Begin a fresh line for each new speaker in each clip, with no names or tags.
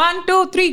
1 2 3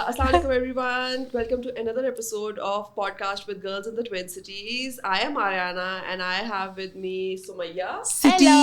Assalamualaikum everyone. Welcome to another episode of Podcast with Girls in the Twin Cities. I am Ariana and I have with me Sumayya.
Hello.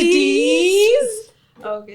Cities.
Okay.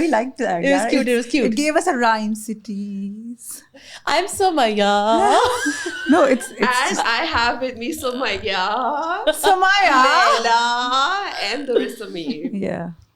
we liked that.
It was cute. It was cute.
It gave us a rhyme. Cities.
I'm Sumayya.
No, it's
And I have with me Sumayya,
Samaya.
Leila, and Durisami.
Yeah.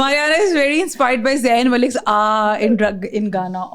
Mariana is very inspired by Zayn Malik's in Ghana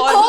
Oh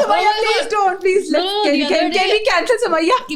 Samaya, please don't. Please, can we cancel Samaya?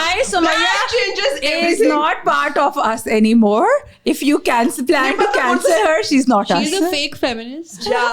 Guys, Samaya
changes
is
everything.
not part of us anymore. If you plan to cancel her, she's not us.
She's a fake feminist.
Yeah,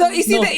So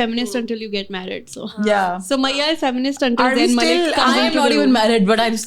feminist until you get married. So
Yeah.
Sumaya is feminist until
Are we
Zayn Malik
still-
comes
I am
into
not
the
even
room.
married, but I'm.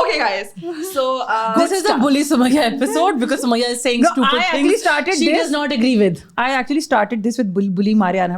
Okay guys, so
This is a bully Sumaya episode because Sumaya is saying
No,
stupid
I
things
actually started
she
this-
does not agree with.
I actually started this with bully Mariana,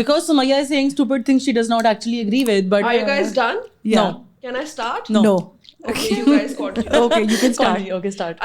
because Sumaya is saying stupid things she does not actually agree with, but
are you guys done?
Yeah.
No.
Can I start?
No.
No.
Okay, you guys continue.
Okay, you can start.
Okay, start.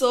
so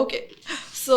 Okay. So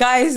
Guys,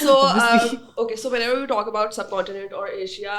So okay, so whenever we talk about subcontinent or Asia,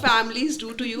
families do to you.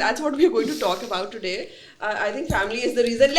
that's what we are going to talk about today. I think family is the reason.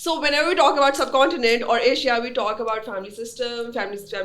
so whenever we talk about subcontinent or Asia, we talk about family system. Families are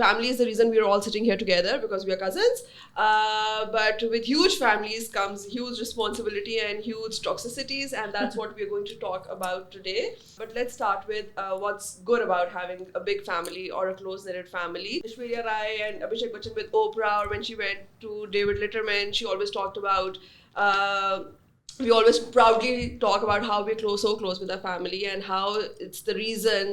Family is the reason we are all sitting here together because we are cousins. But with huge families comes huge responsibility and huge toxicities, and that's what we are going to talk about today. But let's start with what's good about having a big family or a close-knitted family. Aishwarya Rai and Abhishek Bachchan with Oprah, or when she went to David Letterman, she always talked about we always proudly talk about how we're so close with our family and how it's the reason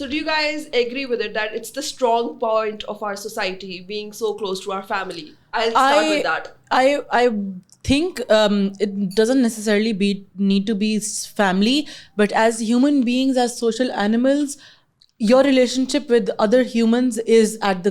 So do you guys agree with it that it's the strong point of our society being so close to our family? I'll start with that.
I think it doesn't necessarily need to be family, but as human beings, as social animals, your relationship with other humans is at the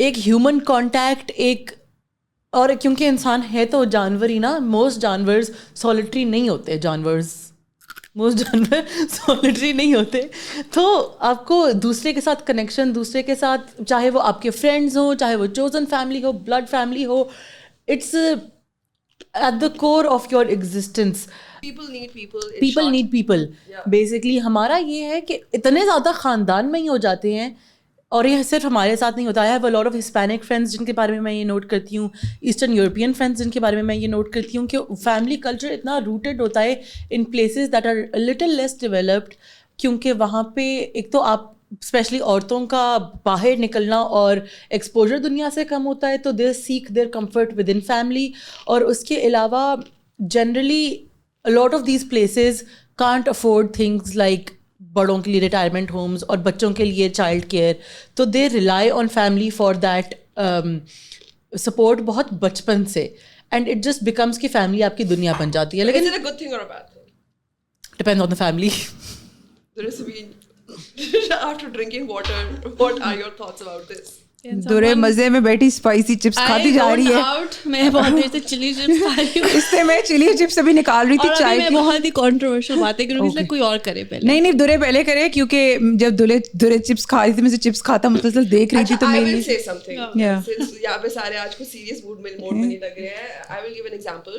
ایک human contact ایک, اور کیونکہ انسان ہے تو جانور ہی نا, most جانورز سولیٹری نہیں ہوتے, موسٹ جانور سولیٹری نہیں ہوتے, تو آپ کو دوسرے کے ساتھ کنیکشن, دوسرے کے ساتھ, چاہے وہ آپ کے فرینڈز ہوں, چاہے وہ چوزن فیملی ہو, بلڈ فیملی ہو, it's at the core of your existence. People need people. Basically ہمارا یہ ہے کہ اتنے زیادہ خاندان میں ہی ہو جاتے ہیں, اور یہ صرف ہمارے ساتھ نہیں ہوتا. I have a lot of Hispanic friends جن کے بارے میں یہ نوٹ کرتی ہوں, ایسٹرن یورپین فرینڈس جن کے بارے میں یہ نوٹ کرتی ہوں کہ فیملی کلچر اتنا روٹیڈ ہوتا ہے in places that are little less developed, کیونکہ وہاں پہ ایک تو آپ اسپیشلی عورتوں کا باہر نکلنا اور ایکسپوجر دنیا سے کم ہوتا ہے, تو they seek their comfort within family. اور اس کے علاوہ generally a lot of these places can't afford things like بڑوں کے لیے ریٹائرمنٹ ہومز اور بچوں کے لیے چائلڈ کیئر, تو they rely on family for that support بہت بچپن سے, اینڈ اٹ جسٹ بیکمس کہ فیملی آپ کی دنیا بن جاتی ہے. لیکن depend on the family.
After drinking water, what are your thoughts about this?
درے مزے میں بیٹھی اسپائسی چپس کھاتی جا رہی ہے.
میں بہت دیر سے چلی چپس کھا رہی ہوں.
اس سے میں چلی چپس ابھی نکال رہی تھی چائے
میں بہت ہی کنٹروورشل بات ہے کہ کوئی اور کرے پہلے.
نہیں درے پہلے کرے, کیونکہ جب درے چپس کھا رہی تھی میں سے چپس کھاتا مسلسل دیکھ رہی تھی, تو
I will say something. Since یہاں پہ سارے آج کو سیریس موڈ میں نہیں لگ رہے ہیں, I will give an example.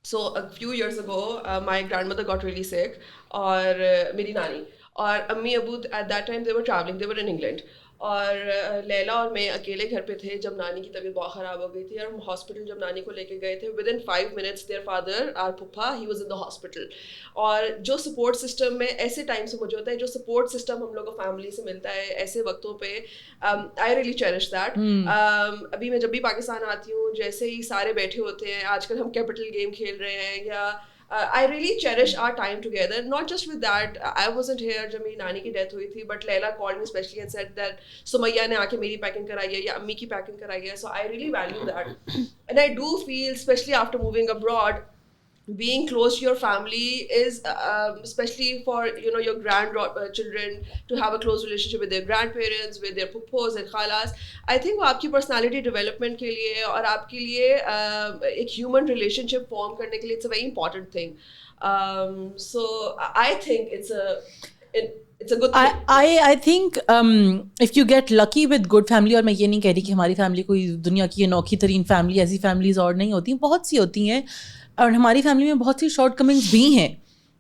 So a few years ago, my grandmother got really sick, اور میری نانی اور امی ابو at that time they were traveling, they were in England. اور لیلا اور میں اکیلے گھر پہ تھے جب نانی کی طبیعت بہت خراب ہو گئی تھی, اور ہم ہاسپٹل جب نانی کو لے کے گئے تھے with in 5 minutes their father, our پھپھا, he was in the hospital. اور جو سپورٹ سسٹم میں ایسے ٹائم سے مجھے ہوتا ہے, جو سپورٹ سسٹم ہم لوگ کو فیملی سے ملتا ہے ایسے وقتوں پہ, I really cherish that. ابھی میں جب بھی پاکستان آتی ہوں, جیسے ہی سارے بیٹھے ہوتے ہیں, آج کل ہم کیپٹل گیم کھیل رہے ہیں, یا I really cherish our time together. Not just with that, I wasn't here جب میری نانی کی ڈیتھ ہوئی تھی, but Leila called me especially and said that Sumayya نے آ کے میری پیکنگ کرائی ہے یا امی کی پیکنگ کرائی ہے. So I really value that. And I do feel, especially after moving abroad, being close to your family is especially for your grandchildren to have a close relationship with their grandparents, with their phuphos and khalas. I think وہ آپ کی personality development کے لیے اور آپ کے لیے ایک human relationship form کرنے کے لیے it's a very important thing. So I think it's a good thing.
I think if you get lucky with good family, اور میں یہ نہیں کہہ رہی کہ ہماری فیملی کوئی دنیا کی انوکھی ترین فیملی, ایسی فیملیز اور نہیں ہوتی, بہت سی ہوتی ہیں, اور ہماری فیملی میں بہت سی شارٹ کمنگز بھی ہیں.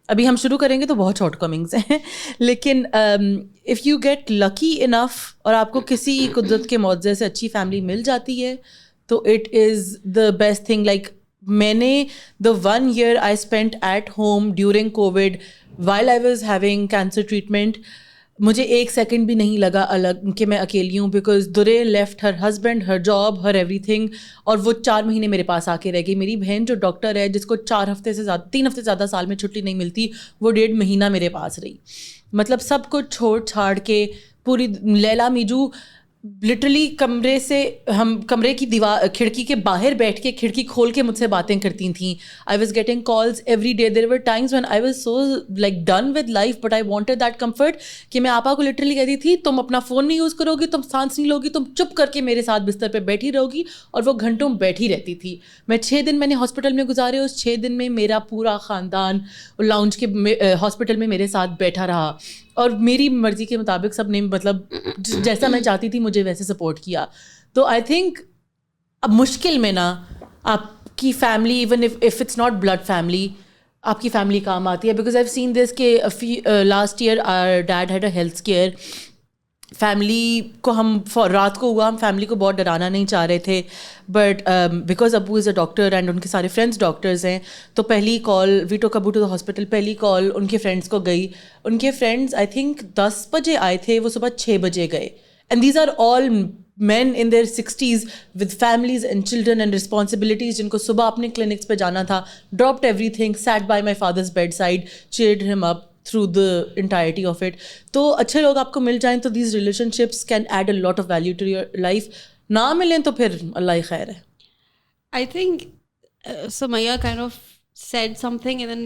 ابھی ہم شروع کریں گے تو بہت شارٹ کمنگز ہیں, لیکن اف یو گیٹ لکی انف اور آپ کو کسی قدرت کے معجزے سے اچھی فیملی مل جاتی ہے, تو it is the best thing. Like میں نے the 1 year I spent at home during COVID while I was having cancer treatment, مجھے ایک سیکنڈ بھی نہیں لگا الگ کہ میں اکیلی ہوں, بیکاز درے لیفٹ ہر ہسبینڈ, ہر جاب, ہر ایوری تھنگ, اور وہ 4 مہینے میرے پاس آ کے رہ گئی. میری بہن جو ڈاکٹر ہے, جس کو 3 ہفتے سے زیادہ سال میں چھٹی نہیں ملتی, وہ 1.5 مہینہ میرے پاس رہی. مطلب سب کچھ چھوڑ چھاڑ کے پوری لیلا میجو لٹرلی کمرے کی دیوار کھڑکی کے باہر بیٹھ کے کھڑکی کھول کے مجھ سے باتیں کرتی تھیں. I was getting calls every day. There were Times when I was so like done with life, but I wanted that comfort کہ میں آپا کو لٹرلی کہتی تھی, تم اپنا فون نہیں یوز کرو گی, تم سانس نہیں لو گی, تم چپ کر کے میرے ساتھ بستر پہ بیٹھی رہو گی. اور وہ گھنٹوں بیٹھی رہتی تھی. میں 6 دن میں نے ہاسپٹل میں گزارے, اس 6 دن میں میرا پورا خاندان لاؤنج کے ہاسپٹل میں میرے ساتھ بیٹھا رہا, اور میری مرضی کے مطابق سب نے مطلب جیسا میں چاہتی تھی مجھے ویسے سپورٹ کیا. تو آئی تھنک اب مشکل میں نا آپ کی family, even if it's not blood family, آپ کی فیملی کام آتی ہے. Because I have seen this کہ last year our dad had a health scare. Family کو ہم رات کو ہوا, ہم فیملی کو بہت ڈرانا نہیں چاہ رہے تھے, بٹ بیکاز ابو از اے ڈاکٹر اینڈ ان کے سارے فرینڈس ڈاکٹرز ہیں, تو پہلی کال وی ٹوک ابو ٹو دا ہاسپٹل, پہلی کال ان کے فرینڈس کو گئی. ان کے فرینڈس آئی تھنک 10 بجے آئے تھے, وہ صبح 6 بجے گئے. And these are all men in their 60s with families and children and responsibilities, جن کو صبح اپنے کلینکس پہ جانا تھا. Dropped everything, sat by my father's bedside, cheered ہم up through the entirety of it. تو اچھے لوگ آپ کو مل جائیں تو these relationships can add a lot of value to your life. نہ ملیں تو پھر اللہ ہی خیر ہے.
I think Sumayya kind of said something and then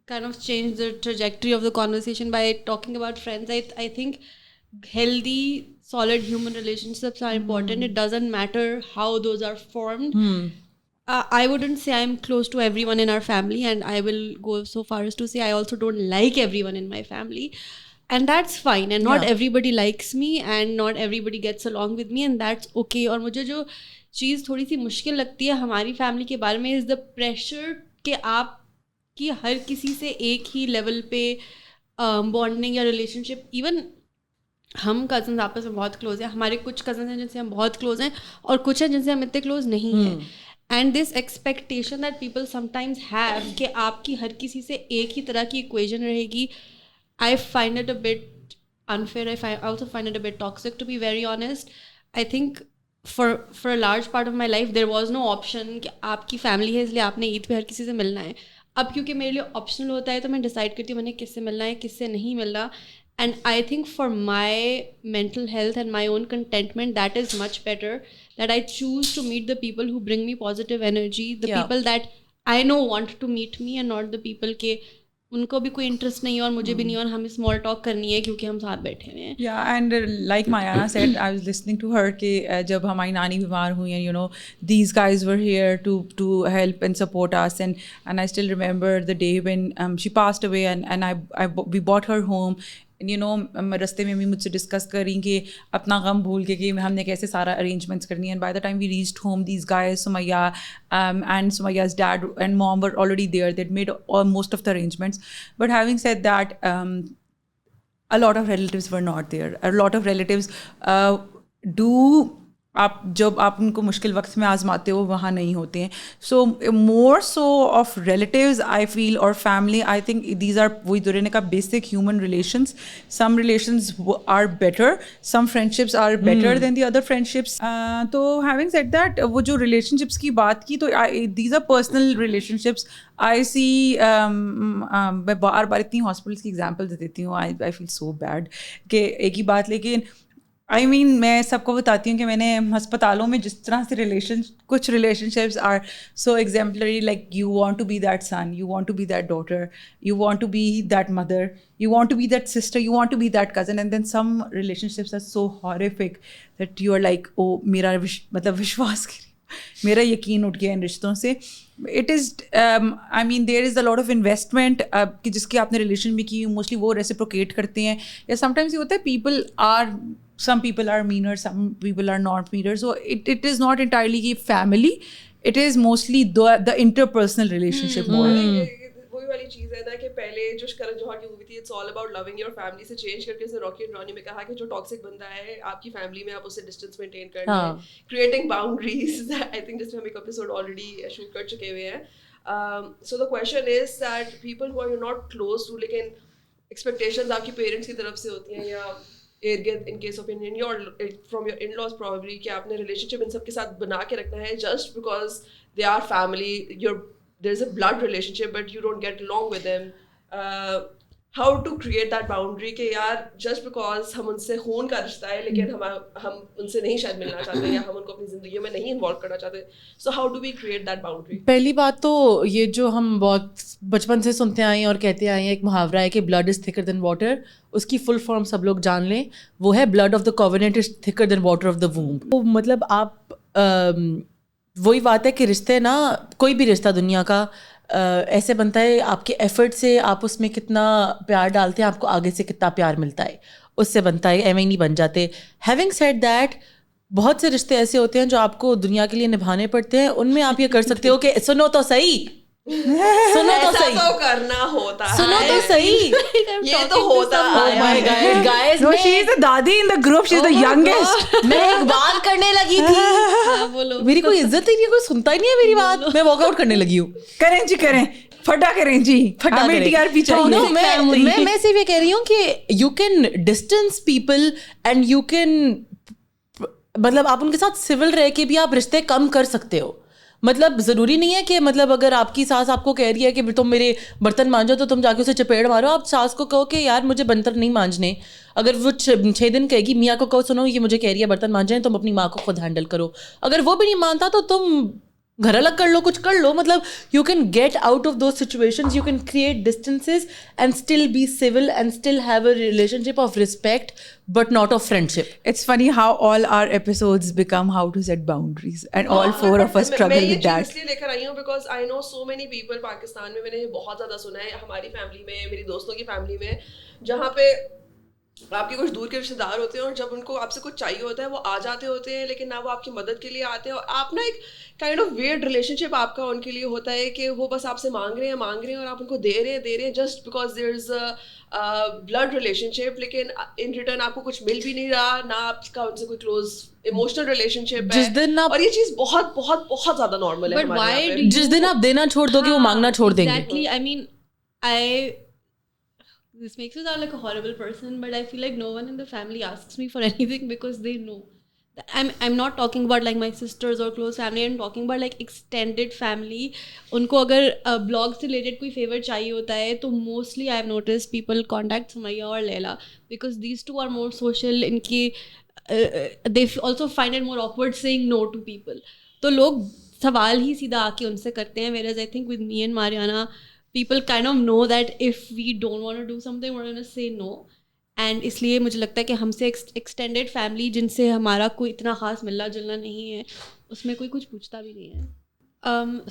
kind of changed the trajectory of the conversation by talking about friends. I think healthy solid human relationships are important. It doesn't matter how those are formed. I wouldn't say I'm close to everyone in our family, and I will go so far as to say I also don't like everyone in my family, and that's fine. And not everybody likes me, and not everybody gets along with me, and that's okay. اور مجھے جو چیز تھوڑی سی مشکل لگتی ہے ہماری family کے بارے میں از دا پریشر کہ آپ کی ہر کسی سے ایک ہی لیول پہ بانڈنگ یا ریلیشن شپ. ایون ہم کزنز آپس میں بہت کلوز ہیں, ہمارے کچھ کزنز ہیں جن سے ہم بہت کلوز ہیں, اور کچھ ہیں جن سے ہم اتنے کلوز نہیں ہیں. And this expectation that people some times have کہ آپ کی ہر کسی سے ایک ہی طرح کی ایکویژن رہے گی, I find it a but unfair. I also find it a bit toxic, to be very honest. I think for a large part of my life there was no option کہ آپ کی family ہے اس لیے آپ نے عید پہ ہر کسی سے ملنا ہے. اب کیونکہ میرے لیے آپشنل ہوتا ہے تو میں ڈیسائڈ کرتی ہوں میں نے کس سے ملنا ہے کس سے نہیں ملنا. And I think for my mental health and my own contentment, that is much better, that I choose to meet the people who bring me positive energy, the people that I know want to meet me, and not the people ke ان کو بھی کوئی interest نہیں ہے اور مجھے بھی نہیں, اور ہمیں اسمال ٹاک کرنی ہے کیونکہ ہم ساتھ بیٹھے ہوئے ہیں.
یا and like Mayana said, I was listening to her کہ جب ہماری نانی بیمار ہوئی ہیں, you know these guys were here to help and support us, and I still remember the day when she passed away, and we brought her home. You know رستے میں بھی مجھ سے ڈسکس کریں کہ اپنا غم بھول کے کہ ہم نے کیسے سارا ارینجمنٹس کرنی ہے. And by the time we reached home, these guys Sumaiya and سمیہ's dad and mom were already there. They'd made most of the arrangements. But having said that, a lot of relatives were not there. A lot of relatives آپ جب آپ ان کو مشکل وقت میں آزماتے ہو وہاں نہیں ہوتے ہیں. سو مور so of relatives I feel اور family, I think these are وہی دورے کا basic human relations. Some relations are better, some friendships are better than the other friendships. تو ہیونگ سیڈ دیٹ, وہ جو ریلیشن شپس کی بات کی تو these are personal relationships. I see میں بار بار اتنی ہاسپٹلس کی ایگزامپلس دیتی ہوں, آئی فیل سو بیڈ کہ ایک ہی بات, لیکن آئی مین میں سب کو بتاتی ہوں کہ میں نے ہسپتالوں میں جس طرح سے کچھ relationships are so exemplary, like you want to be that son, you want to be that daughter, you want to be that mother, you want to be that sister, you want to be that cousin, and then some relationships are so horrific that you are like oh میرا مطلب وشواس کریے, میرا یقین اٹھ گیا ان رشتوں سے. It is I mean there is a lot of investment کہ جس کی آپ نے ریلیشن میں کی, موسٹلی وہ ریسیپروکیٹ کرتے ہیں. یا سم ٹائمز یہ ہوتا ہے some people are meaner, some people are not meaner. So it is not entirely family, it is mostly the interpersonal relationship more.
وہی والی چیز ہے نا کہ پہلے جو کرن جوہر کی مووی تھی it's all about loving your family سے چینج کر کے اس نے راکی اینڈ رانی میں کہا کہ جو ٹاکسک بندہ ہے آپ کی فیملی میں آپ اس سے ڈسٹینس مینٹین کرنا ہے, کریٹنگ باؤنڈریز. آئی تھنک جس میں ہم ایک ایپیسوڈ آلریڈی شوٹ کر چکے ہوئے ہیں. So the question is that people who are you not close to, لیکن ایکسپیکٹیشنز آپ کی پیرنٹس کی طرف سے ہوتی ہیں, یا in case of from your in-laws probably, کہ آپ نے ریلیشن شپ ان سب کے ساتھ بنا کے رکھنا ہے just because they are family, there's a blood relationship but you don't get along with them. How to create that boundary کہ یار just because ہم ان سے خون کا رشتہ ہے لیکن ہم ان سے نہیں شاید ملنا چاہتے یا ہم ان کو اپنی زندگیوں میں نہیں انوالو کرنا چاہتے. So how do we create that boundary?
پہلی بات تو یہ جو ہم بہت بچپن سے سنتے آئے ہیں اور کہتے آئے ہیں, ایک محاورہ ہے کہ blood is thicker than water, اس کی فل فارم سب لوگ جان لیں, وہ ہے blood of the covenant is thicker than water of the womb. مطلب آپ وہی بات ہے کہ رشتے نا, کوئی بھی رشتہ دنیا کا ایسے بنتا ہے آپ کے ایفرٹ سے, آپ اس میں کتنا پیار ڈالتے ہیں آپ کو آگے سے کتنا پیار ملتا ہے اس سے بنتا ہے, ایویں نہیں بن جاتے. ہیونگ سیڈ دیٹ, بہت سے رشتے ایسے ہوتے ہیں جو آپ کو دنیا کے لیے نبھانے پڑتے ہیں, ان میں آپ یہ کر سکتے ہو کہ سنو تو صحیح, سنو تو صحیح,
کرنا ہوتا ہے,
سنو تو صحیح,
یہ تو ہوتا ہے.
Guys
No, she is the dadi in the group, she is the youngest.
میں ایک بات کرنے لگی تھی, میری کوئی عزت ہی نہیں, کوئی سنتا ہی نہیں ہے میری بات, میں واک آؤٹ کرنے لگی ہوں.
کریں جی کریں, پھٹا کریں جی, ہمیں TRP چاہیے.
میں صرف یہ کہہ رہی ہوں کہ you can distance people and you can, مطلب آپ ان کے ساتھ سول رہ کے بھی آپ رشتے کم کر سکتے ہو. مطلب ضروری نہیں ہے کہ مطلب اگر آپ کی ساس آپ کو کہہ رہی ہے کہ تم میرے برتن مانجو تو تم جا کے اسے چپیڑ مارو. آپ ساس کو کہو کہ یار مجھے برتن نہیں مانجنے, اگر وہ 6 دن کہے گی, میاں کو کہو سنو یہ مجھے کہہ رہی ہے برتن مانجنے, تم اپنی ماں کو خود ہینڈل کرو. اگر وہ بھی نہیں مانتا تو تم گھر الگ کر لو, کچھ کر لو, مطلب you can get out of those situations, you can create distances and still be civil and still have a relationship of respect but not of friendship.
It's funny how all our episodes become how to set boundaries, and all four of us struggle with that.
میں یہ چیز اس لیے لے کر آئی ہوں because I know so many people Pakistan میں, میں نے بہت زیادہ سنا ہے ہماری فیملی میں, میری دوستوں کی فیملی میں, جہاں پہ آپ کے کچھ دور کے رشتے دار ہوتے ہیں اور جب ان کو آپ سے کچھ چاہیے ہوتا ہے وہ آ جاتے ہوتے ہیں, لیکن نہ وہ آپ کی مدد کے لیے آتے ہیں, اور آپ نا ایک کائنڈ آف ویئرڈ ریلیشن شپ آپ کا ان کے لیے ہوتا ہے کہ وہ بس آپ سے مانگ رہے ہیں اور آپ ان کو دے رہے ہیں just because there is blood relationship, لیکن ان ریٹرن آپ کو کچھ مل بھی نہیں رہا, نہ آپ کا ان سے کوئی کلوز ایموشنل ریلیشن شپ ہے, اور یہ چیز بہت بہت بہت زیادہ نارمل ہے ہمارے یہاں پہ.
جس دن آپ دینا چھوڑ دو گے وہ مانگنا چھوڑ دیں گے.
Exactly. I mean, this makes me sound like a horrible person, but I feel like no one in the family asks me for anything because they know. I'm not talking about like my sisters or close family, I'm talking about like extended family. Unko agar blog se related koi favor chahiye hota hai to mostly I have noticed people contact Sumaya or Leila because these two are more social. Inki they also find it more awkward saying no to people. To log sawal hi seedha aake unse karte hain, whereas I think with me and Mariana people kind of know that if we don't want to do something we're going to say no. And اس لیے مجھے لگتا ہے کہ ہم سے extended family جن سے ہمارا کوئی اتنا خاص ملنا جلنا نہیں ہے اس میں کوئی کچھ پوچھتا بھی نہیں ہے.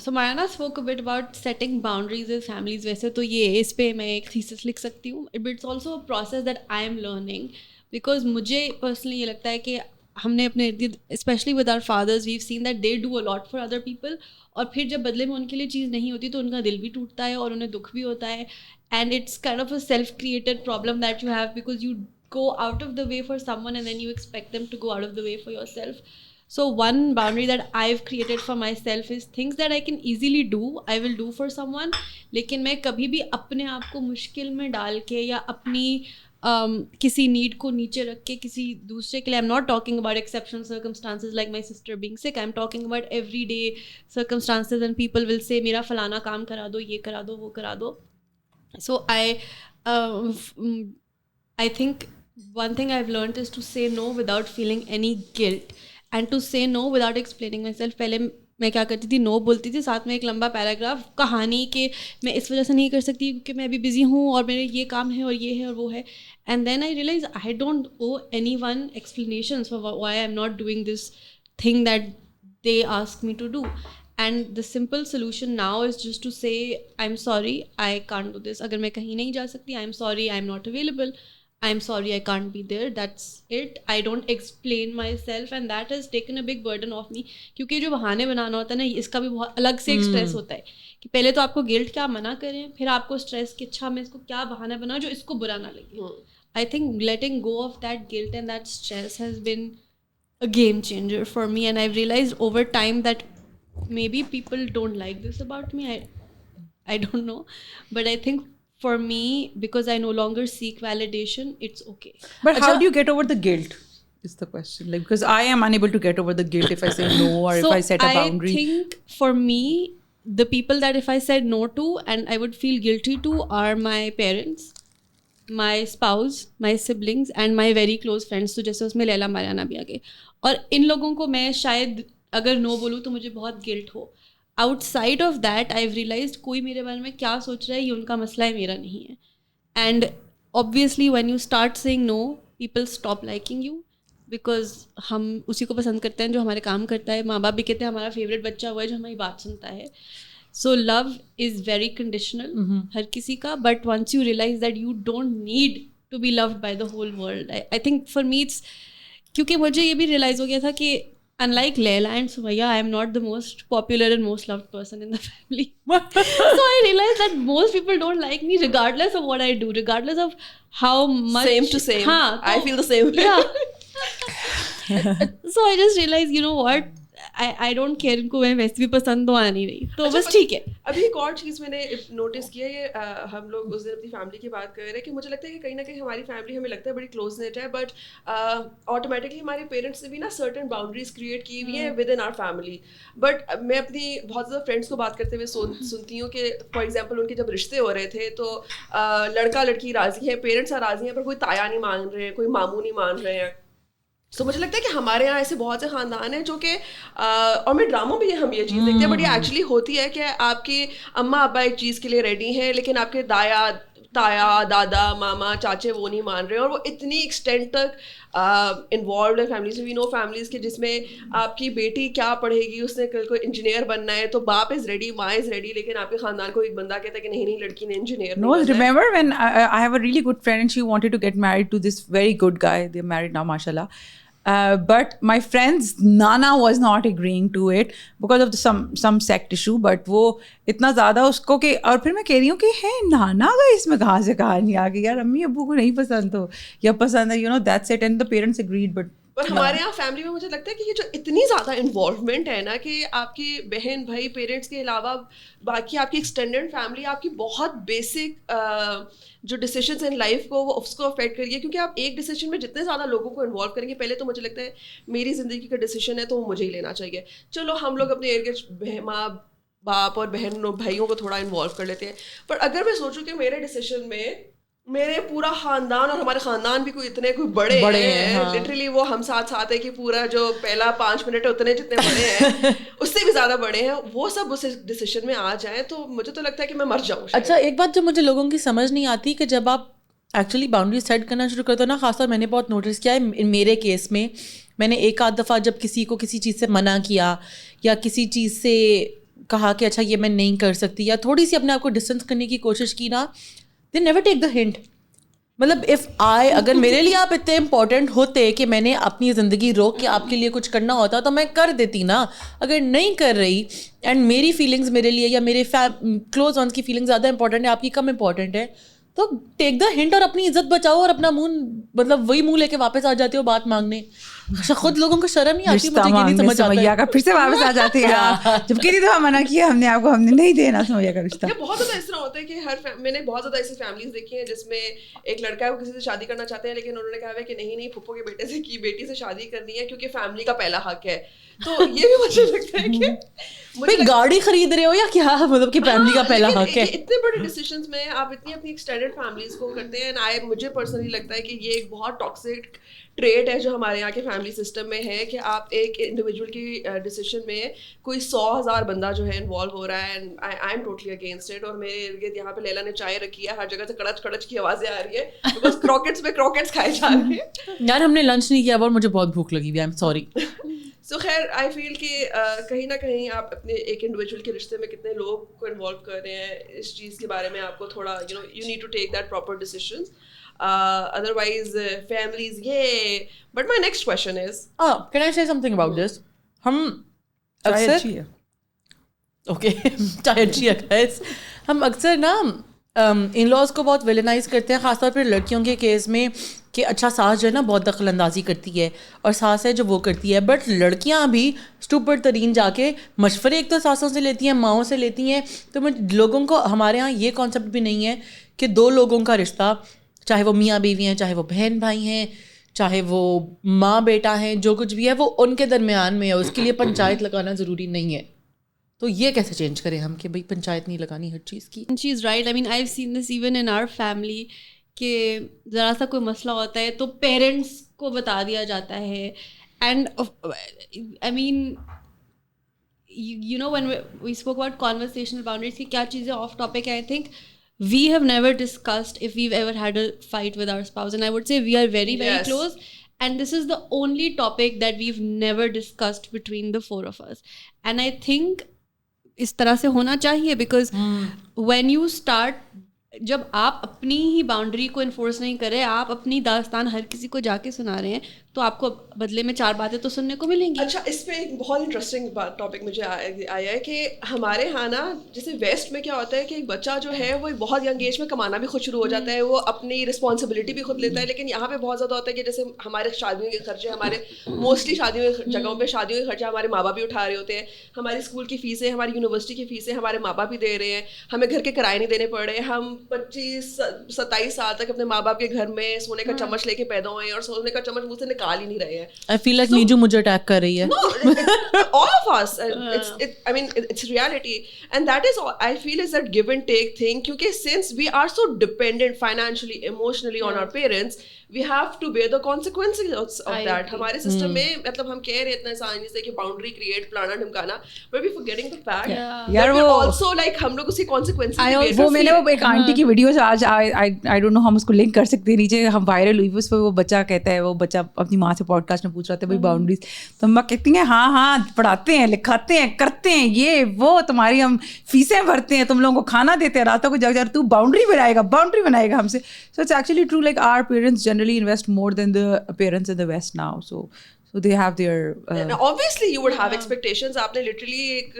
So Mayana spoke about about setting boundaries with families. ویسے تو یہ اس پہ میں ایک تھیسس لکھ سکتی ہوں, but it's also a process that I am learning, because مجھے پرسنلی یہ لگتا ہے کہ ہم نے اپنے ارد گرد especially with our fathers we've seen that they do a lot for other people, اور پھر جب بدلے میں ان کے لیے چیز نہیں ہوتی تو ان کا دل بھی ٹوٹتا ہے اور انہیں دکھ بھی ہوتا ہے. And it's kind of a self created problem that you have because you go out of the way for someone and then you expect them to go out of the way for yourself. So one boundary that I've created for myself is things that I can easily do, I will do for someone, lekin main kabhi bhi apne aap ko mushkil mein dal ke ya apni kisi need ko niche rakh ke kisi dusre ke liye, I'm not talking about exceptional circumstances like my sister being sick, I'm talking about everyday circumstances and people will say mera falana kaam kara do, ye kara do, wo kara do. So I think one thing I've learned is to say no without feeling any guilt and to say no without explaining myself. پہلے میں کیا کرتی تھی, نو بولتی تھی, ساتھ میں ایک لمبا پیراگراف کہانی کہ میں اس وجہ سے نہیں کر سکتی کیونکہ میں ابھی بزی ہوں اور میرے یہ کام ہے اور یہ ہے اور وہ ہے. And then I realize I don't owe anyone explanations for why I am not doing this thing that they ask me to do. And the simple solution now is just to say I'm sorry, I can't do this. اگر میں کہیں نہیں جا سکتی, I'm sorry, I'm not available, I'm sorry, I can't be there, that's it. I don't explain myself and that has taken a big burden off me. کیونکہ جو بہانے بنانا ہوتا ہے نا, اس کا بھی بہت الگ سے ایک اسٹریس ہوتا ہے کہ پہلے تو آپ کو گلٹ کیا منع کریں, پھر آپ کو اسٹریس کہ اچھا میں اس کو کیا بہانا بناؤں جو اس کو برا نہ لگے. I think letting go of that guilt and that stress has been a game changer for me, and I've realized over time that maybe people don't like this about me, I don't know, but I think for me, because I no longer seek validation, it's okay.
But how do you get over the guilt is the question, like because I am unable to get over the guilt if I say no or so if I set a boundary.
I think for me the people that if I said no to and I would feel guilty to are my parents, my spouse, my siblings and my very close friends. تو جیسے اس میں لیلا ماریانا بھی آ گئے, اور ان لوگوں کو میں شاید اگر نو بولوں تو مجھے بہت گلٹ ہو. Outside of that I have realized کوئی میرے بارے میں کیا سوچ رہا ہے یہ ان کا مسئلہ ہے, میرا نہیں ہے. And obviously when you start saying no, people stop liking you because ہم اسی کو پسند کرتے ہیں جو ہمارے کام کرتا ہے. ماں باپ بھی کہتے ہیں ہمارا فیوریٹ بچہ ہوا ہے جو ہماری بات سنتا ہے. So love is very conditional, ہر کسی کا, but once you realize that you don't need to be loved by the whole world, I think for me it's کیونکہ مجھے یہ بھی ریئلائز ہو گیا تھا کہ unlike Leila and Sumaya, I am not the most popular and most loved person in the family. So I realized that most people don't like me regardless of what I do, regardless of how much.
Same to same. I feel the same way.
Yeah. So I just realized, you know what, I don't care, ان کو میں ویسے بھی پسند تو آ نہیں رہی, تو بس ٹھیک ہے.
ابھی ایک اور چیز میں نے نوٹس کیا, یہ ہم لوگ اس دن اپنی فیملی کی بات کر رہے ہیں کہ مجھے لگتا ہے کہ کہیں نہ کہیں ہماری فیملی ہمیں لگتا ہے بڑی کلوز نیٹ ہے, بٹ آٹومیٹکلی ہمارے پیرنٹس نے بھی نا سرٹن باؤنڈریز کریٹ کی ہوئی ہیں within our family. But میں اپنی بہت زیادہ فرینڈس کو بات کرتے ہوئے سنتی ہوں کہ فار ایگزامپل ان کے جب رشتے ہو رہے تھے تو لڑکا لڑکی راضی ہیں, پیرنٹس راضی ہیں, پر کوئی تایا نہیں مان رہے ہیں, کوئی ماموں نہیں مان رہے ہیں. سو مجھے لگتا ہے کہ ہمارے یہاں ایسے بہت سے خاندان ہیں جو کہ اور میں ڈراموں میں ہم یہ چیز دیکھتے ہیں، بٹ یہ ایکچولی ہوتی ہے کہ آپ کی اماں ابا ایک چیز کے لیے ریڈی ہیں لیکن آپ کے تایا دادا ماما چاچے وہ نہیں مان رہے، اور وہ اتنی ایکسٹینٹ تک انوالوڈ ہے فیملیز میں. وی نو فیملیز کے جس میں آپ کی بیٹی کیا پڑھے گی، اس نے کل کو انجینئر بننا ہے، تو باپ از ریڈی ماں از ریڈی، لیکن آپ کے خاندان کو ایک بندہ کہتا ہے کہ نہیں لڑکی نے engineer.
No, remember when I have a really good friend and she wanted to get married to this very good guy. They're married now, mashallah. But my friend's nana was not agreeing to it because of some sect issue. But وہ اتنا زیادہ اس کو کہ، اور پھر میں کہہ رہی ہوں کہ ہے نانا کا اس میں کہاں سے کہانی آ گئی یار، امی ابو کو نہیں پسند تو یا پسند ہے، that's it, and the parents agreed. But
پر ہمارے یہاں فیملی میں مجھے لگتا ہے کہ یہ جو اتنی زیادہ انوالومنٹ ہے نا، کہ آپ کی بہن بھائی پیرنٹس کے علاوہ باقی آپ کی ایکسٹینڈیڈ فیملی آپ کی بہت بیسک جو ڈیسیشنز ان لائف کو وہ اس کو افیکٹ کریے، کیونکہ آپ ایک ڈیسیشن میں جتنے زیادہ لوگوں کو انوالو کریں گے. پہلے تو مجھے لگتا ہے میری زندگی کا ڈیسیشن ہے تو وہ مجھے ہی لینا چاہیے. چلو ہم لوگ اپنے ارد ماں باپ اور بہن بھائیوں کو تھوڑا انوالو کر لیتے ہیں، پر اگر میں سوچوں کہ میرے ڈیسیشن میں میرے پورا خاندان اور ہمارے خاندان بھی کوئی اتنے کوئی بڑے ہیں، لٹرلی وہ ہم ساتھ ہے کہ پورا جو پہلا 5 منٹ ہے اتنے جتنے بڑے ہیں اس سے بھی زیادہ بڑے ہیں، وہ سب اس ڈیسیشن میں آ جائیں تو مجھے تو لگتا ہے کہ میں مر جاؤں.
اچھا ایک بات جو مجھے لوگوں کی سمجھ نہیں آتی کہ جب آپ ایکچولی باؤنڈری سیٹ کرنا شروع کرتے ہو نا، خاص طور میں نے بہت نوٹس کیا ہے میرے کیس میں، میں نے ایک آدھ دفعہ جب کسی کو کسی چیز سے منع کیا یا کسی چیز سے کہا کہ اچھا یہ میں نہیں کر سکتی، یا تھوڑی سی اپنے آپ کو ڈسٹینس کرنے کی کوشش کی نا، they never take the hint. مطلب اگر میرے لیے آپ اتنے امپورٹنٹ ہوتے کہ میں نے اپنی زندگی روک کے آپ کے لیے کچھ کرنا ہوتا تو میں کر دیتی نا. اگر نہیں کر رہی اینڈ میری فیلنگز میرے لیے یا میرے کلوز ونس کی فیلنگ زیادہ امپورٹنٹ ہے، آپ کی کم امپورٹنٹ ہے، تو ٹیک دا ہنٹ اور اپنی عزت بچاؤ اور اپنا منہ مطلب وہی منہ لے کے واپس آ جاتے ہو بات مانگنے. خود لوگوں کو شرم نہیں آتی، مجھے یہ نہیں سمجھ آتا
کا پھر سے واپس آ جاتے ہیں. جب کتنی دفعہ منع کیا ہم نے آپ کو، ہم نے نہیں دینا سمجھا کا رشتہ.
بہت زیادہ اس طرح ہوتا ہے کہ میں نے بہت زیادہ ایسی فیملیز دیکھی ہیں جس میں ایک لڑکا ہے وہ کسی سے شادی کرنا چاہتے ہیں، لیکن انہوں نے کہا ہے کہ نہیں پھپھو کے بیٹے سے کی بیٹی سے شادی کرنی ہے کیونکہ فیملی کا پہلا حق ہے. تو یہ بھی مجھے لگتا ہے کہ
گاڑی خرید رہے ہو یا کیا، مطلب کہ فیملی کا پہلا حق ہے.
اتنے بڑے ڈیسیشنز میں آپ اتنی اپنی ایکسٹینڈیڈ فیملیز کو کرتے ہیں. مجھے پرسنلی لگتا ہے کہ یہ ایک بہت ٹاکسک ٹریٹ ہے جو ہمارے یہاں کے فیملی سسٹم میں ہے، کہ آپ ایک انڈیویجول کی ڈیسیشن میں کوئی 100,000 بندہ جو ہے انوالو ہو رہا ہے. And I am totally against it. اور میرے ارد گرد یہاں پہ لیلا نے چائے رکھی ہے، ہر جگہ سے کڑچ کڑچ کی آوازیں آ رہی ہے بیکاز کراکٹس پہ کراکٹس کھائے جا رہے ہیں.
یار ہم نے لنچ نہیں کیا اور مجھے بہت بھوک لگی ہوئی ہے، آئی ایم سوری.
سو خیر آئی فیل کہ کہیں نہ کہیں آپ اپنے ایک انڈیویجول کے رشتے میں کتنے لوگ کو انوالو کر رہے ہیں، اس چیز کے بارے میں آپ کو تھوڑا you need to take that proper decisions. Otherwise families yay. But my next question is,
can I say something about this? ہم اکثر چائے اچھی ہے guys. ہم اکثر نا ان لاز کو بہت ویلنائز کرتے ہیں، خاص طور پہ لڑکیوں کے کیس میں، کہ اچھا ساس جو ہے نا بہت دخل اندازی کرتی ہے اور ساس ہے جو وہ کرتی ہے. بٹ لڑکیاں بھی اسٹوپڈ ترین جا کے مشورے ایک تو ساسوں سے لیتی ہیں، ماؤں سے لیتی ہیں. تو لوگوں کو، ہمارے یہاں یہ کانسیپٹ بھی نہیں ہے کہ دو لوگوں کا رشتہ، چاہے وہ میاں بیوی ہیں، چاہے وہ بہن بھائی ہیں، چاہے وہ ماں بیٹا ہیں، جو کچھ بھی ہے وہ ان کے درمیان میں ہے. اس کے لیے پنچایت لگانا ضروری نہیں ہے. تو یہ کیسے چینج کریں ہم کہ بھائی پنچایت نہیں لگانی ہر چیز کی.
She is right. I mean I have seen this even in our family کہ ذرا سا کوئی مسئلہ ہوتا ہے تو پیرنٹس کو بتا دیا جاتا ہے. And I mean you know when we spoke about conversational boundaries کی کیا چیزیں آف ٹاپک ہے. I think we have never discussed if we've ever had a fight with our spouse, and I would say we are very close, and this is the only topic that we've never discussed between the four of us. And I think اس طرح سے ہونا چاہیے because when you start، جب آپ اپنی ہی boundary کو enforce نہیں کرے، آپ اپنی داستان ہر کسی کو جا کے سنا رہے ہیں، تو آپ کو بدلے میں 4 باتیں تو سننے کو ملیں گی.
اچھا اس پہ ایک بہت انٹرسٹنگ ٹاپک مجھے آیا ہے کہ ہمارے یہاں نا جیسے ویسٹ میں کیا ہوتا ہے کہ ایک بچہ جو ہے وہ بہت ینگ ایج میں کمانا بھی خود شروع ہو جاتا ہے، وہ اپنی رسپانسبلٹی بھی خود لیتا ہے. لیکن یہاں پہ بہت زیادہ ہوتا ہے کہ جیسے ہمارے شادیوں کے خرچے، ہمارے موسٹلی شادیوں کی جگہوں پہ شادیوں کے خرچے ہمارے ماں باپ بھی اٹھا رہے ہوتے ہیں. ہماری اسکول کی فیسیں، ہماری یونیورسٹی کی فیسیں ہمارے ماں باپ بھی دے رہے ہیں، ہمیں گھر کے کرائے نہیں دینے پڑ رہے. ہم 25-27 سال تک اپنے ماں باپ کے گھر میں سونے کا چمچ لے کے پیدا ہوئے ہیں اور سونے کا چمچ منہ سے نکال ہی نہیں رہے ہیں.
I feel like نیجو مجھے اٹیک کر رہی ہے.
No, all of us. I mean, it's reality. And that is, I feel, is that give and take thing. Because since we are so dependent financially, emotionally on our parents, we have to bear the consequences of that. ہمارے system میں مطلب ہم کہہ رہے اتنا آسانی سے کہ باؤنڈری کریٹ پلانا ڈھمکانا, but we forgetting the fact
یار وہ
also like ہم لوگ اس کی consequences
وہ میں نے ایک آنٹی کی ویڈیوز آج I don't know ہم اس کو لنک کر سکتے ہیں نیچے, ہم وائرل ہوئی اس پہ, وہ بچہ کہتا ہے, وہ بچہ اپنی ماں سے پوڈ کاسٹ میں پوچھ رہا تھا بھائی باؤنڈریز, تو ماں کہتی ہیں ہاں ہاں پڑھاتے ہیں لکھاتے ہیں کرتے ہیں یہ وہ, تمہاری ہم فیسیں بھرتے ہیں, تم لوگوں کو کھانا دیتے ہیں, راتوں کو جا تو باؤنڈری بنائے گا ہم سے. So it's actually true, like our parents generally invest more than the parents in the West now, so they have their
obviously you would have expectations. آپ نے literally ایک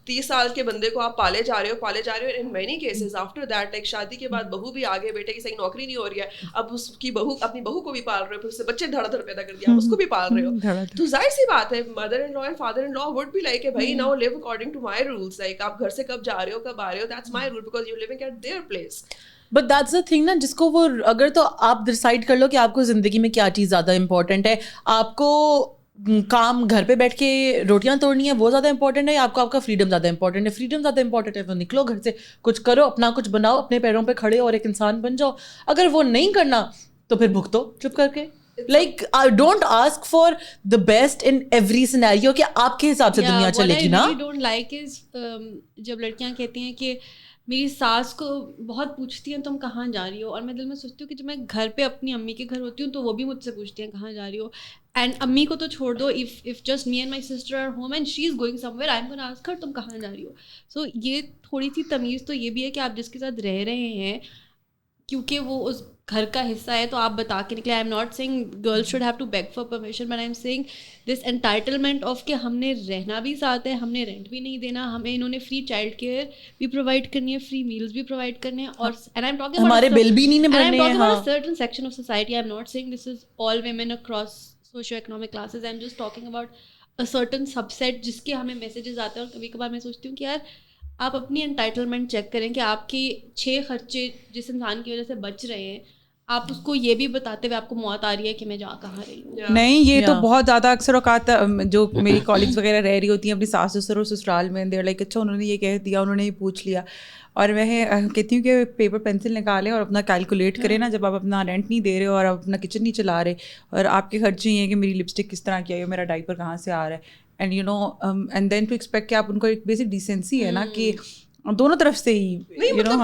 30 سال کے بندے کو آپ پالے جا رہے ہو in many cases after that, like شادی کے بعد بہو بھی آگے, بیٹے کی صحیح نوکری نہیں ہو رہی ہے, اب اس کی بہو اپنی بہو کو بھی پال رہے ہو, پھر اس سے بچے دھڑا دھڑ پیدا کر دیا, اس کو بھی پال رہے ہو, تو ظاہر سی بات ہے mother in law and father in law would be like بھائی now live according to my rules, like آپ گھر سے کب جا رہے ہو کب آ رہے ہو, that's my rule because you're living at their place.
But that's the thing نا, جس کو وہ اگر تو آپ ڈیسائڈ کر لو کہ آپ کو زندگی میں کیا چیز زیادہ امپورٹنٹ ہے, آپ کو کام گھر پہ بیٹھ کے روٹیاں توڑنی ہے وہ زیادہ امپورٹنٹ ہے, آپ کا فریڈم زیادہ امپورٹنٹ ہے, فریڈم زیادہ امپورٹنٹ ہے تو نکلو گھر سے, کچھ کرو, اپنا کچھ بناؤ, اپنے پیروں پہ کھڑے اور ایک انسان بن جاؤ. اگر وہ نہیں کرنا تو پھر بھگتو چپ کر کے. Like don't ask for the best in every scenario کہ آپ کے حساب سے دنیا چلے گی نا.
What I really don't like is جب لڑکیاں کہتی ہیں کہ میری ساس کو بہت پوچھتی ہیں تم کہاں جا رہی ہو, اور میں دل میں سوچتی ہوں کہ جب میں گھر پہ اپنی امی کے گھر ہوتی ہوں تو وہ بھی مجھ سے پوچھتی ہیں کہاں جا رہی ہو, اینڈ امی کو تو چھوڑ دو, if just me and my sister are home and she is going somewhere, I'm going to ask her تم کہاں جا رہی ہو. سو یہ تھوڑی سی تمیز تو یہ بھی ہے کہ آپ جس کے ساتھ رہ رہے ہیں کیونکہ وہ اس گھر کا حصہ ہے تو آپ بتا کے نکلے. I am not saying girls should have to beg for permission, but I am saying this entitlement of کہ ہم نے رہنا بھی ساتھ ہے, ہم نے رینٹ بھی نہیں دینا, ہمیں انہوں نے فری چائلڈ کیئر بھی پرووائڈ کرنی ہے, فری میلز بھی پرووائڈ کرنے ہیں, اور
ہمارے بل بھی نہیں بھرنے ہیں.
certain section of society, I am not saying this is all women across socio-economic classes, I am just talking about a certain subset جس کے ہمیں میسیجز آتے ہیں, اور کبھی کبھار میں سوچتی ہوں کہ یار آپ اپنی انٹائٹلمنٹ چیک کریں کہ آپ کی 6 خرچے جس انسان کی وجہ سے بچ رہے ہیں, آپ اس کو یہ بھی بتاتے ہوئے آپ کو موت آ رہی ہے کہ میں جا کہاں رہی ہوں.
نہیں, یہ تو بہت زیادہ اکثر اوقات جو میری کالجز وغیرہ رہ رہی ہوتی ہیں اپنی ساس سسر اور سسرال میں, دیر لائک اچھا انہوں نے یہ کہہ دیا, انہوں نے یہ پوچھ لیا, اور میں کہتی ہوں کہ پیپر پینسل نکالیں اور اپنا کیلکولیٹ کریں نا, جب آپ اپنا رینٹ نہیں دے رہے ہو اور آپ اپنا کچن نہیں چلا رہے, اور آپ کے خرچے یہ ہیں کہ میری لپسٹک کس طرح کی ہے, میرا ڈائپر کہاں سے آ رہا ہے, and you know and then to expect کہ آپ ان کو ایک بیسک ڈیسنسی ہے نا کہ دونوں طرف سے ہی,
نہیں مطلب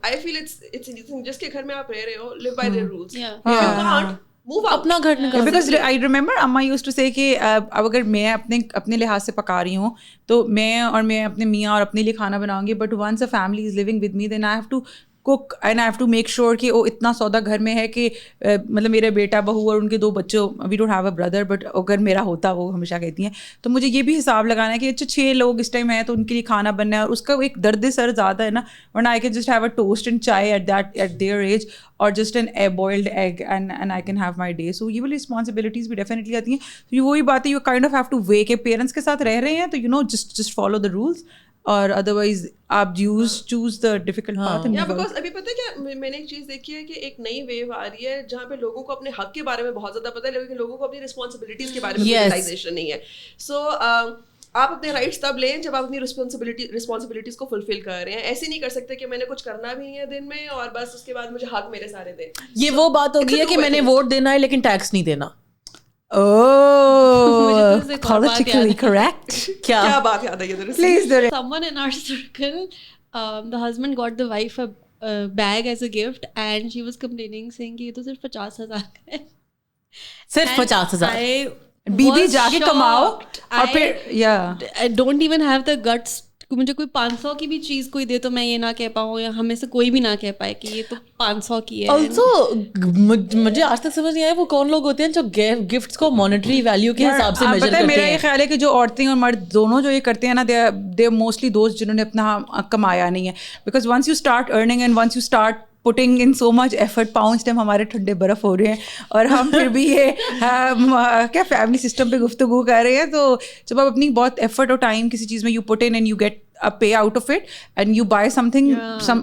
I feel it's جس کے گھر میں آپ رہ رہے ہو live by their rules. You can't move
اپنا گھر نکال,
because I remember Amma used to say کہ اب اگر میں اپنے لحاظ سے پکا رہی ہوں تو میں اپنے میاں اور اپنے لیے کھانا بناؤں گی, but once a family is living with me then I have to cook and I have to make sure کہ وہ اتنا سودا گھر میں ہے کہ مطلب میرے بیٹا بہو اور ان کے 2 بچوں, we don't have a brother but اگر میرا ہوتا, وہ ہمیشہ کہتی ہیں, تو مجھے یہ بھی حساب لگانا ہے کہ اچھا 6 لوگ اس ٹائم ہیں تو ان کے لیے کھانا بننا ہے, اور اس کا ایک درد سر زیادہ ہے نا, ورنہ I can just have a toast and chai at their age or just an boiled egg and I can have my day. So یہ والی responsibilities بھی definitely آتی ہیں. تو وہی بات ہے, you kind of have to weigh کہ پیرنٹس کے ساتھ رہ رہے ہیں تو you know just follow the rules, اور ادروائز آپ choose the difficult path.
Because ابھی پتہ ہے کیا, میں نے ایک چیز دیکھی ہے کہ ایک نئی ویو آ رہی ہے جہاں پہ لوگوں کو اپنے حق کے بارے میں بہت زیادہ پتہ ہے, لیکن لوگوں کو اپنی رسپانسبلٹیز کے بارے میں ریئلائزیشن نہیں ہے. سو آپ اپنے رائٹس تب لیں جب آپ اپنی رسپانسبلٹیز کو فلفل کر رہے ہیں. ایسے نہیں کر سکتے کہ میں نے کچھ کرنا بھی نہیں ہے دن میں اور بس اس کے بعد مجھے حق میرے سارے دیں.
یہ وہ بات ہوگی ہے کہ میں نے ووٹ دینا ہے لیکن ٹیکس نہیں دینا.
Oh, politically correct.
کیا بات یاد ہے؟
Please do it.
Someone in our circle, the husband got the wife a bag as a gift and she was complaining saying کہ یہ تو صرف 50,000 کا ہے.
صرف 50,000.
بیوی جا کے کماؤ اور پھر
I don't even have the guts. مجھے کوئی 500 کی بھی چیز کوئی دے تو میں یہ نہ کہہ پاؤں, یا ہمیں سے کوئی بھی نہ کہہ پائے کہ یہ تو 500 کی ہے.
آلسو مجھے آج تک سمجھ نہیں آیا وہ کون لوگ ہوتے ہیں جو گفٹس کو مانیٹری ویلیو کے حساب سے میجر کرتے ہیں.
میرا یہ خیال ہے کہ جو عورتیں اور مرد دونوں جو یہ کرتے ہیں نا, دے موسٹلی دوست جنہوں نے اپنا کمایا نہیں ہے. Because once you start earning and once you start putting in so much effort, پاؤں اس ٹائم ہمارے ٹھنڈے برف ہو رہے ہیں اور ہم پھر بھی یہ کیا فیملی سسٹم پہ گفتگو کر رہے ہیں. تو جب آپ اپنی بہت ایفرٹ اور ٹائم کسی چیز میں you put in and you get a pay out of it and you buy something some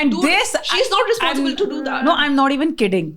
and this
she is not responsible to do that.
No, I'm not even kidding.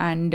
and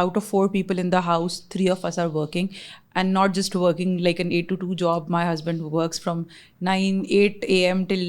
out of 4 people in the house, 3 of us are working and not just working like an 8 to 2 job. My husband works from 8 a.m. till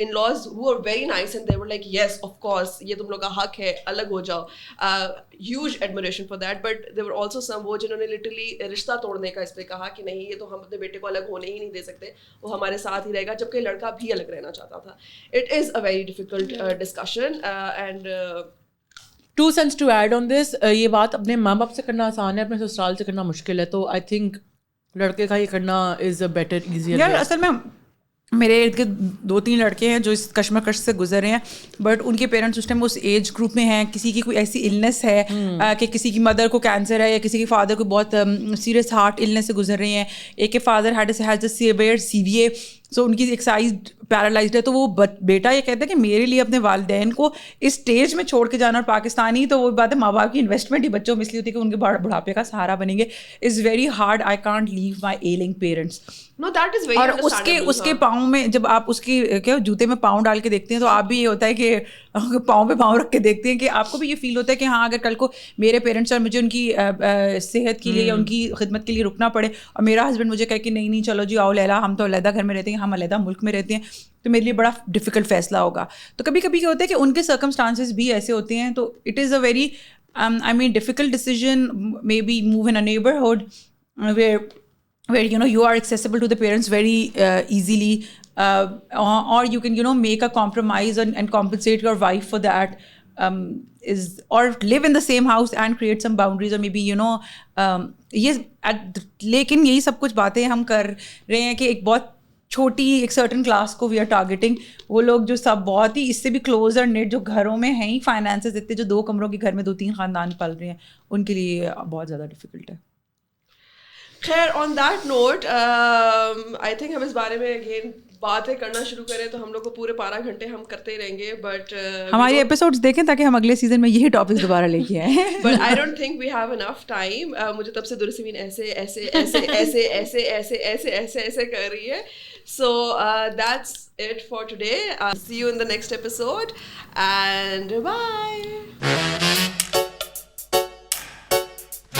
in-laws who were very nice and they were like, yes, of course, یہ تم لوگ کا حق ہے, الگ ہو جاؤ. Huge admiration for that. But there were also some وہ جنہوں نے literally رشتہ توڑنے کا اس پہ کہا کہ نہیں, یہ تو ہم اپنے بیٹے کو الگ ہونے ہی نہیں دے سکتے, وہ ہمارے ساتھ ہی رہے گا, جبکہ لڑکا بھی الگ رہنا چاہتا تھا. It is a very difficult discussion. And
2 cents to add on this, یہ بات اپنے ماں باپ سے کرنا آسان ہے, اپنے سسرال سے کرنا مشکل ہے. تو آئی تھنک لڑکے کا یہ کرنا از اے بیٹر ایزیئر.
یار اصل میں میرے ارد گرد 2-3 لڑکے ہیں جو اس کشمکش سے گزر رہے ہیں, بٹ ان کے پیرنٹس اس ٹائم اس ایج گروپ میں ہیں, کسی کی کوئی ایسی النس ہے کہ کسی کی مدر کو کینسر ہے یا کسی کے فادر کو بہت سیریس ہارٹ النس سے گزر رہے ہیں. ایک کے father has a severe CVA, سو ان کی ایک سائز پیرالائزڈ ہے. تو وہ بیٹا یہ کہتا ہے کہ میرے لیے اپنے والدین کو اس اسٹیج میں چھوڑ کے جانا, اور پاکستانی تو وہ بات ہے ماں باپ کی انویسٹمنٹ ہی بچوں میں اس لیے ہوتی ہے کہ ان کے بڑھاپے کا سہارا بنیں گے. Is very hard. I can't leave my ailing parents. اور اس کے پاؤں میں جب آپ اس کی کیا جوتے میں پاؤں ڈال کے دیکھتے ہیں تو آپ بھی یہ ہوتا ہے کہ پاؤں پہ پاؤں رکھ کے دیکھتے ہیں کہ آپ کو بھی یہ فیل ہوتا ہے کہ ہاں اگر کل کو میرے پیرنٹس اور مجھے ان کی صحت کے لیے یا ان کی خدمت کے لیے رکنا پڑے, اور میرا ہسبینڈ مجھے کہے کہ نہیں چلو جی آؤ لیلا, ہم تو علیحدہ گھر میں رہتے ہیں, ہم علیحدہ ملک میں رہتے ہیں, تو میرے لیے بڑا ڈیفیکلٹ فیصلہ ہوگا. تو کبھی کبھی کیا ہوتا ہے کہ ان کے سرکمسٹانسز بھی ایسے ہوتے ہیں, تو it is a very difficult decision. Maybe move in a neighbourhood where you are accessible to the parents very easily, or you can make a compromise and compensate your wife for that, or live in the same house and create some boundaries, or maybe لیکن یہی سب کچھ باتیں ہم کر رہے ہیں کہ ایک بہت چھوٹی ایک سرٹن کلاس کو وی آر ٹارگیٹنگ. وہ لوگ جو سب بہت ہی اس سے بھی کلوز اور نیٹ جو گھروں میں ہیں ہی فائنانسز اتنے, جو 2 کمروں کے گھر میں 2-3 خاندان پل رہے ہیں, ان کے لیے بہت زیادہ ڈیفیکلٹ ہے.
خیر, on that note I think ہم اس بارے میں اگین باتیں کرنا شروع کریں تو ہم لوگ کو پورے 12 گھنٹے ہم کرتے ہی رہیں گے. بٹ
ہماری ایپیسوڈس دیکھیں تاکہ ہم اگلے سیزن میں یہی ٹاپکس دوبارہ لے کے آئیں.
But I don't think we have enough time. مجھے تب سے درسمین ایسے ایسے ایسے ایسے ایسے ایسے ایسے ایسے ایسے کر رہی ہے. So that's it for today. See you in the next episode and bye.